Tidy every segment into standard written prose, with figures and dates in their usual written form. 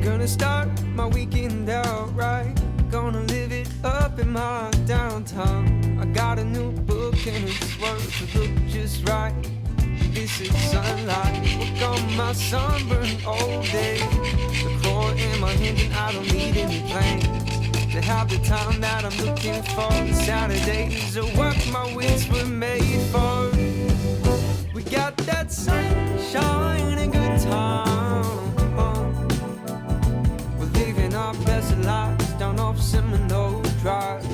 Gonna start my weekend out right. Gonna live it up in my downtown. I got a new book and it's worth to look just right. This is sunlight. Look on my sunburned old days. The core in my hand and I don't need any plans to have the time that I'm looking for. The Saturdays are what my weeks were made for. We got that sunshine and good time. Our best lives down off Seminole Drive.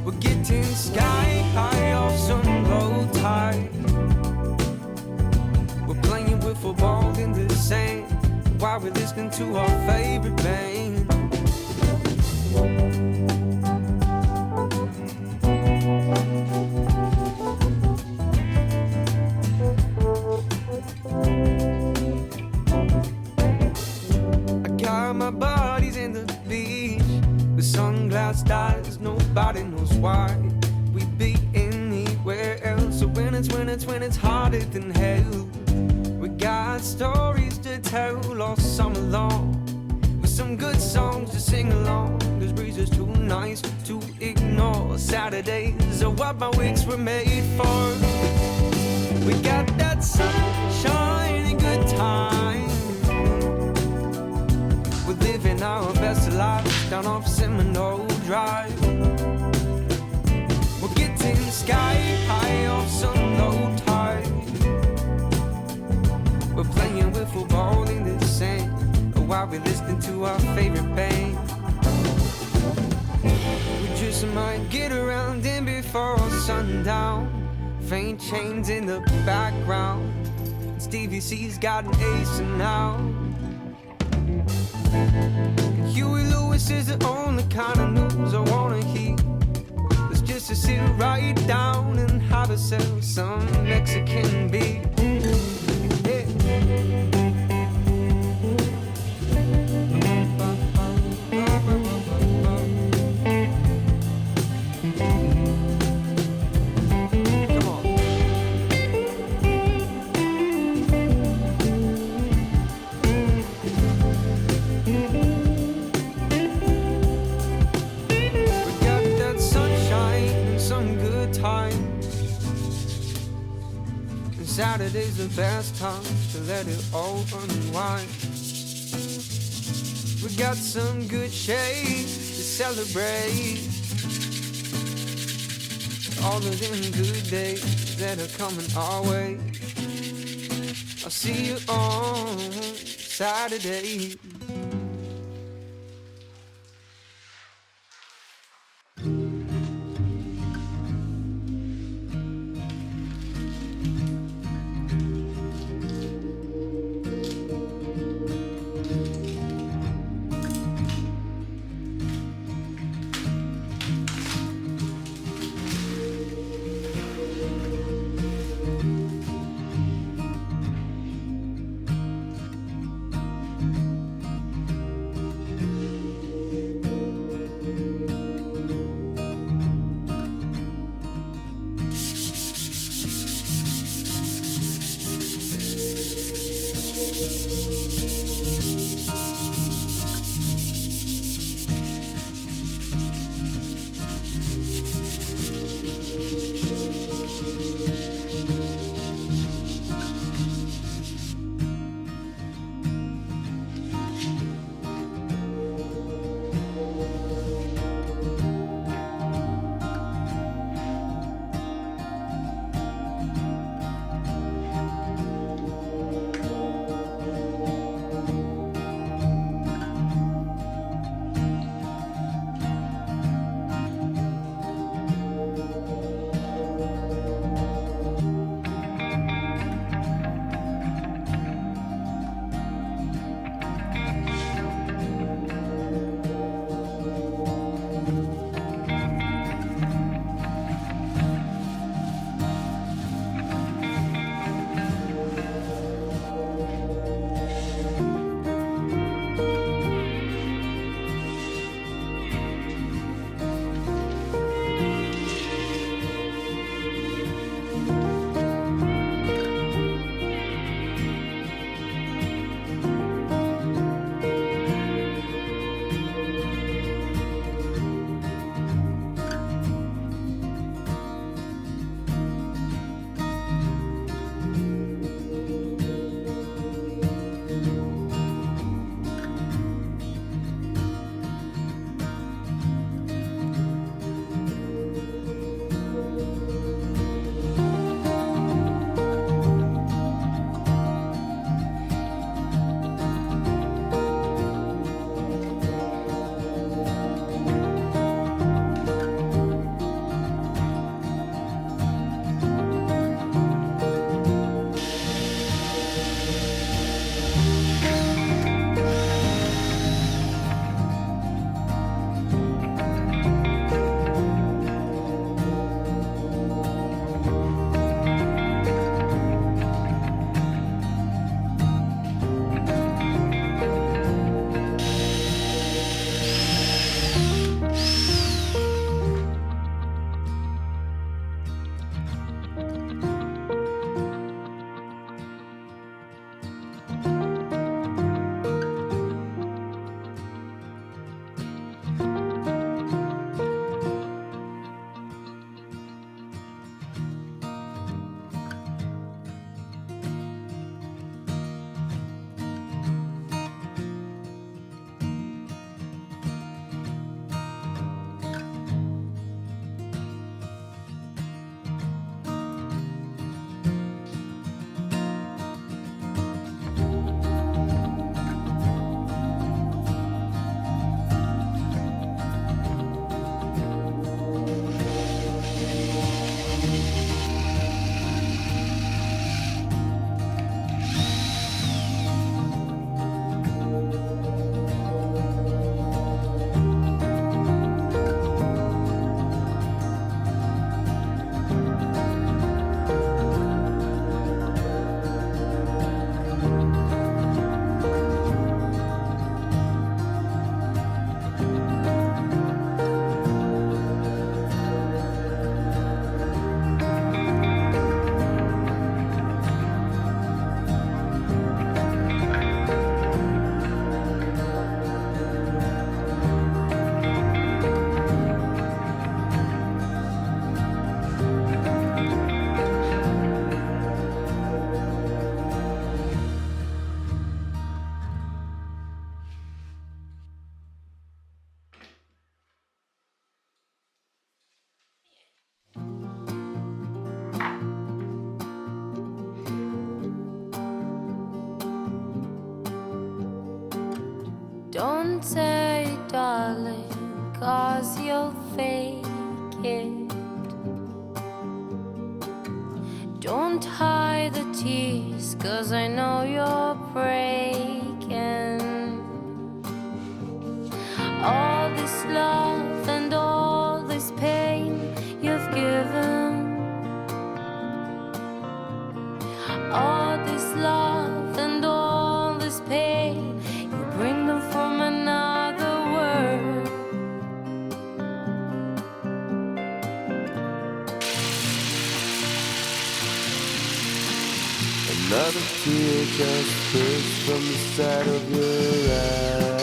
We're getting sky high off some low tide. We're playing wiffle ball in the sand while we're listening to our favorite band. My body's in the beach with sunglass eyes. Nobody knows why we'd be anywhere else. So when it's harder than hell, we got stories to tell all summer long, with some good songs to sing along. This breeze is too nice to ignore. Saturdays are what my weeks were made for. We got that sunshine and good time. We're living our best lives down off Seminole Drive. We're getting sky high off some low tide. We're playing wiffle ball in the sand while we're listening to our favorite band. We just might get around in before sundown. Faint chains in the background. Stevie C's got an ace now. Huey Lewis is the only kind of news I wanna hear. It's just to sit right down and have ourselves some Mexican beer. Saturday's the best time to let it all unwind. We got some good shade to celebrate all of them good days that are coming our way. I'll see you on Saturday. Don't say darling, 'cause you'll fake it. Don't hide the tears, 'cause I know you're breaking. All this love and all this pain you've given, all this love and all this pain, you bring them from another world. Another tear just burst from the side of your eye.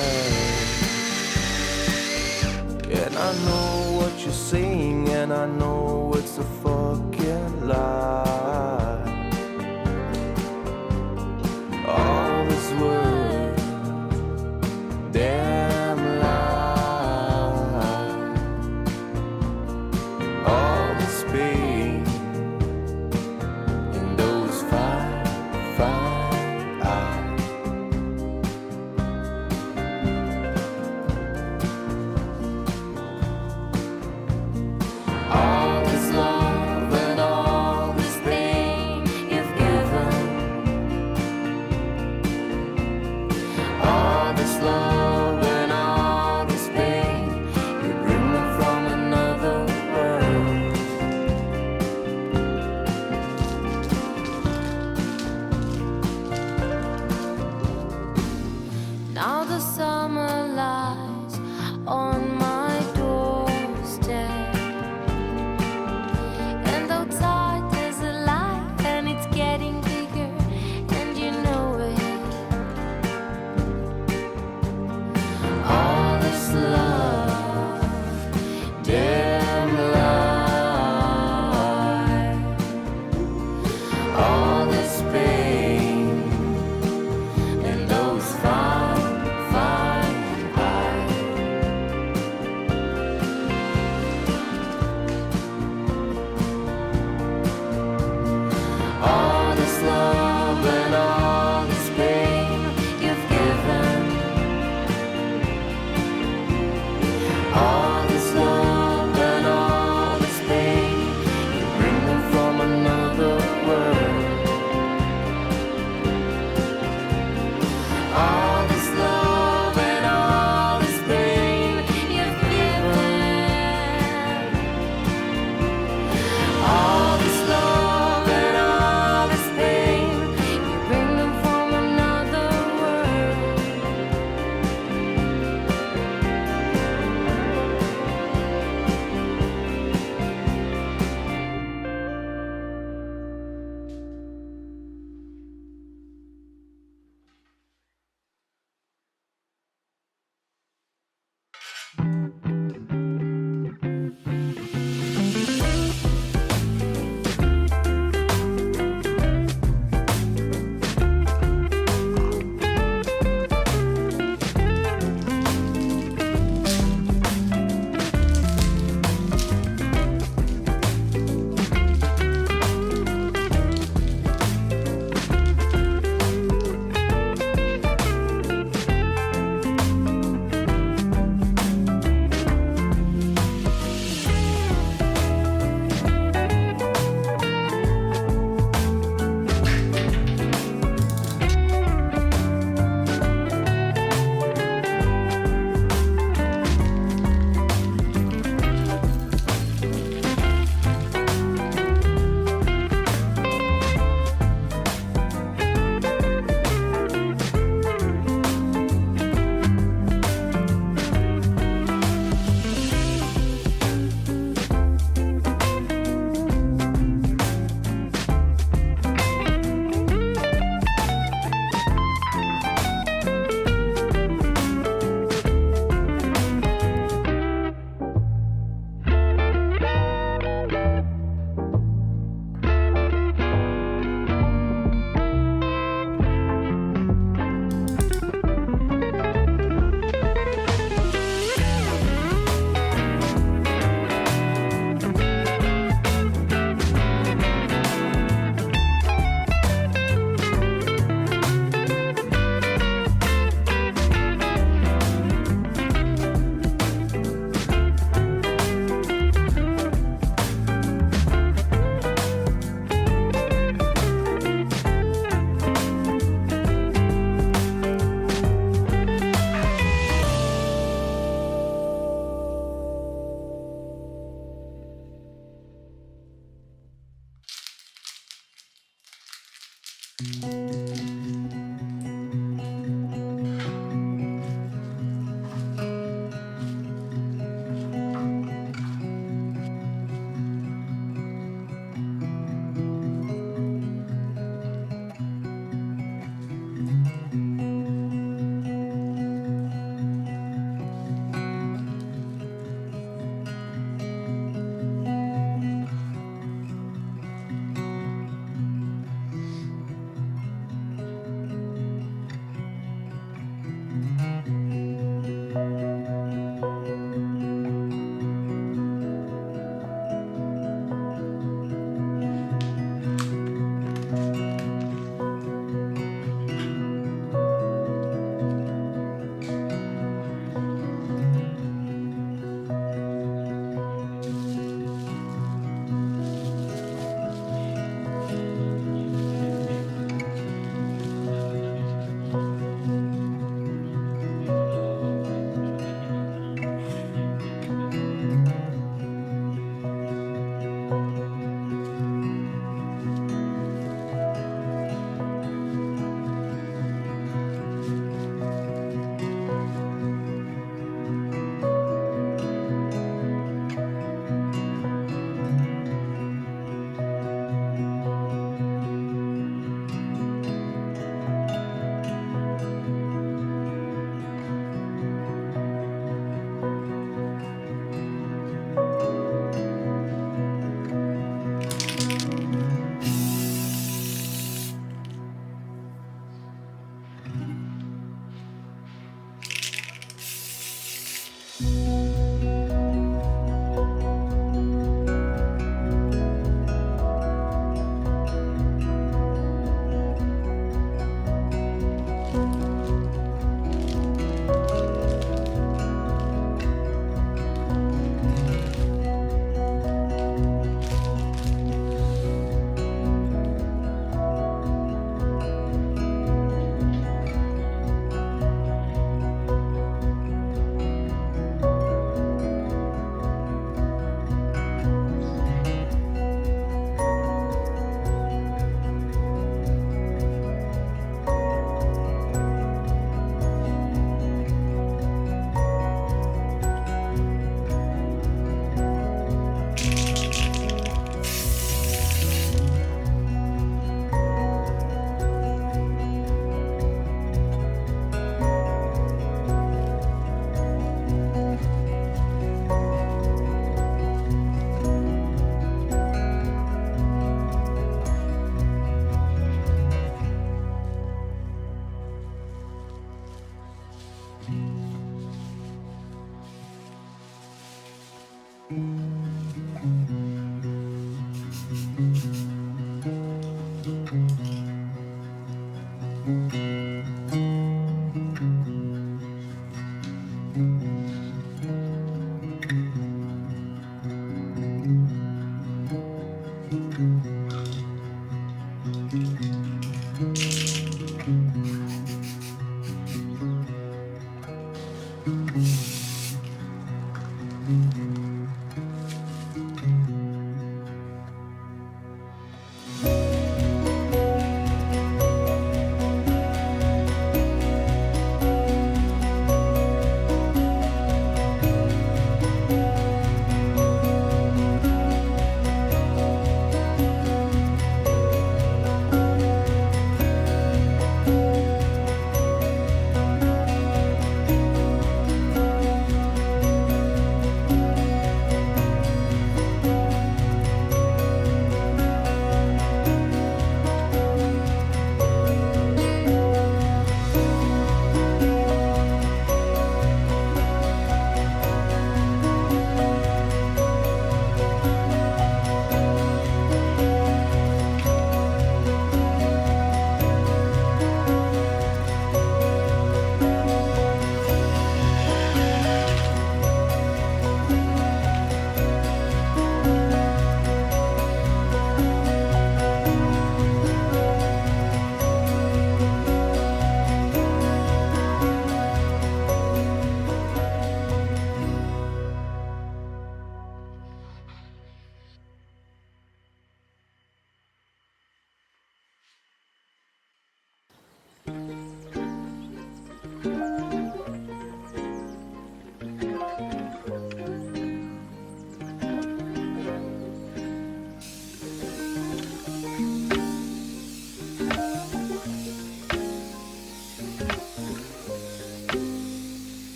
And I know what you're saying, and I know it's a fucking lie. All this word, damn lie. All this pain in those fine eyes. All this love and all this pain you've given, all this love and all this pain, you bring them from another world. Now the summer lies on my doorstep, and outside there's a light and it's getting bigger, and you know it. All this love, damn lie. All this pain in those fine eyes. All this love and all this pain you've given, all this love and all this pain, you bring them from another world. All this love and all this pain you've given, all this love and all this pain, you bring them from another world. Thank